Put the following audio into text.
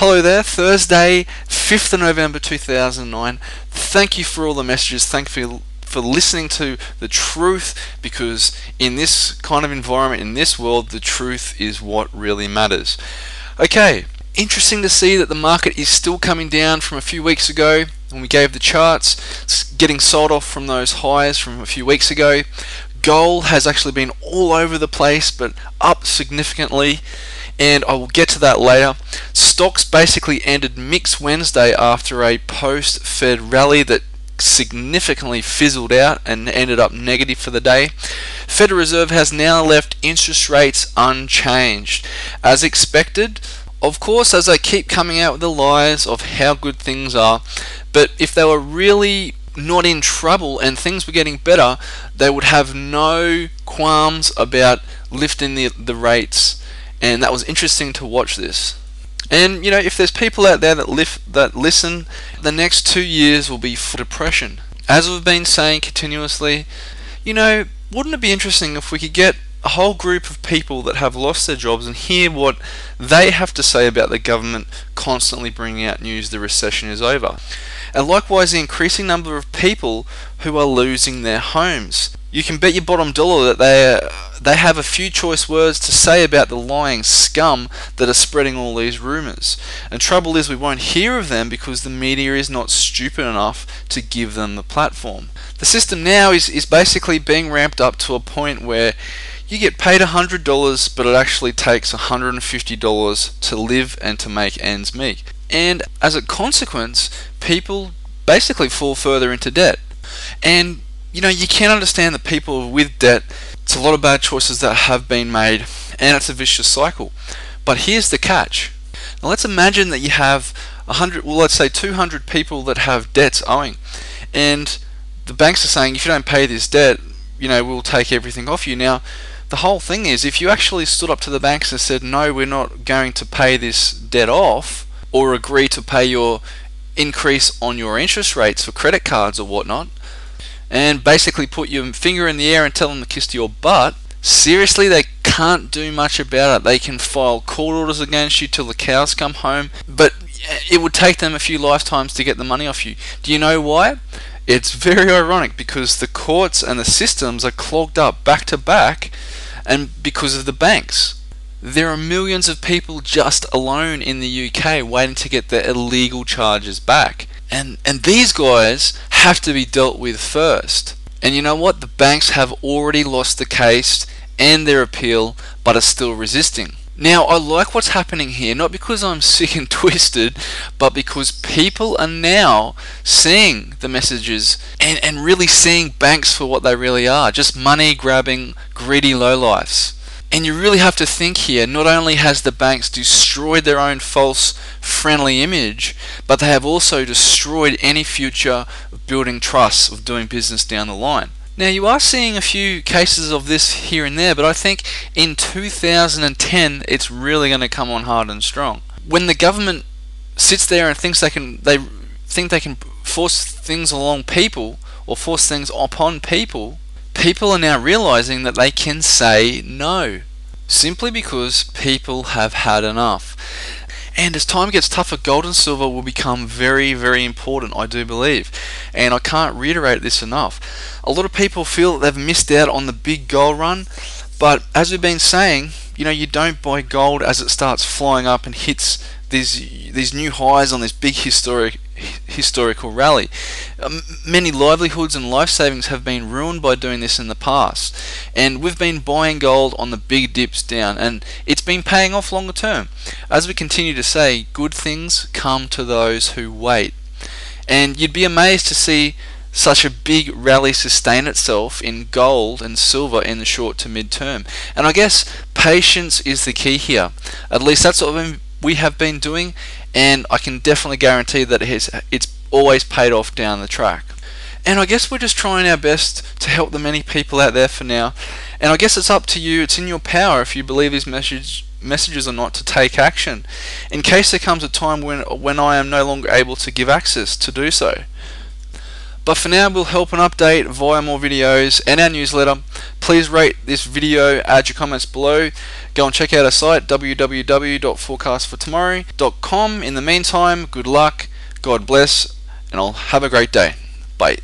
Hello there, Thursday, 5th of November 2009. Thank you for all the messages. Thank you for listening to the truth, because in this kind of environment, in this world, the truth is what really matters. Okay, interesting to see that the market is still coming down from a few weeks ago when we gave the charts. It's getting sold off from those highs from a few weeks ago. Gold has actually been all over the place, but up significantly, and I will get to that later. Stocks basically ended mixed Wednesday after a post-Fed rally that significantly fizzled out and ended up negative for the day. Federal Reserve has now left interest rates unchanged. As expected, of course, as they keep coming out with the lies of how good things are, but if they were really not in trouble and things were getting better, they would have no qualms about lifting the rates. And that was interesting to watch this. And you know, if there's people out there that listen, the next 2 years will be for depression. As we've been saying continuously, you know, wouldn't it be interesting if we could get a whole group of people that have lost their jobs and hear what they have to say about the government constantly bringing out news the recession is over? And likewise, the increasing number of people who are losing their homes. You can bet your bottom dollar that they have a few choice words to say about the lying scum that are spreading all these rumors. And trouble is, we won't hear of them because the media is not stupid enough to give them the platform. The system now is basically being ramped up to a point where you get paid $100, but it actually takes $150 to live and to make ends meet. And as a consequence, people basically fall further into debt. And you know, you can understand that people with debt, it's a lot of bad choices that have been made, and it's a vicious cycle. But here's the catch. Now let's imagine that you have 100, well, let's say 200 people that have debts owing, and the banks are saying, if you don't pay this debt, you know, we'll take everything off you. Now, the whole thing is, if you actually stood up to the banks and said, no, we're not going to pay this debt off, or agree to pay your increase on your interest rates for credit cards or whatnot, and basically put your finger in the air and tell them to kiss your butt, seriously, they can't do much about it. They can file court orders against you till the cows come home, but it would take them a few lifetimes to get the money off you. Do you know why? It's very ironic, because the courts and the systems are clogged up back to back, and because of the banks. There are millions of people just alone in the UK waiting to get their illegal charges back. And these guys have to be dealt with first. And you know what? The banks have already lost the case and their appeal, but are still resisting. Now, I like what's happening here, not because I'm sick and twisted, but because people are now seeing the messages and really seeing banks for what they really are, just money grabbing, greedy lowlifes. And you really have to think here, not only has the banks destroyed their own false friendly image, but they have also destroyed any future of building trust, of doing business down the line. Now, you are seeing a few cases of this here and there, but I think in 2010 it's really going to come on hard and strong. When the government sits there and thinks they can force things along people, or force things upon people, people are now realizing that they can say no, simply because people have had enough. And as time gets tougher, gold and silver will become very, very important, I do believe. And I can't reiterate this enough. A lot of people feel that they've missed out on the big gold run, but as we've been saying, you know, you don't buy gold as it starts flying up and hits these new highs on this big historical rally. Many livelihoods and life savings have been ruined by doing this in the past, and we've been buying gold on the big dips down, and it's been paying off longer term. As we continue to say, good things come to those who wait. And you'd be amazed to see such a big rally sustain itself in gold and silver in the short to mid term. And I guess patience is the key here. At least that's what we have been doing, and I can definitely guarantee that it's always paid off down the track. And I guess we're just trying our best to help the many people out there for now. And I guess it's up to you, it's in your power, if you believe these messages or not, to take action, in case there comes a time when I am no longer able to give access to do so. But for now, we'll help and update via more videos and our newsletter. Please rate this video, add your comments below. Go and check out our site, www.forecastfortomorrow.com. In the meantime, good luck, God bless, and I'll have a great day. Bye.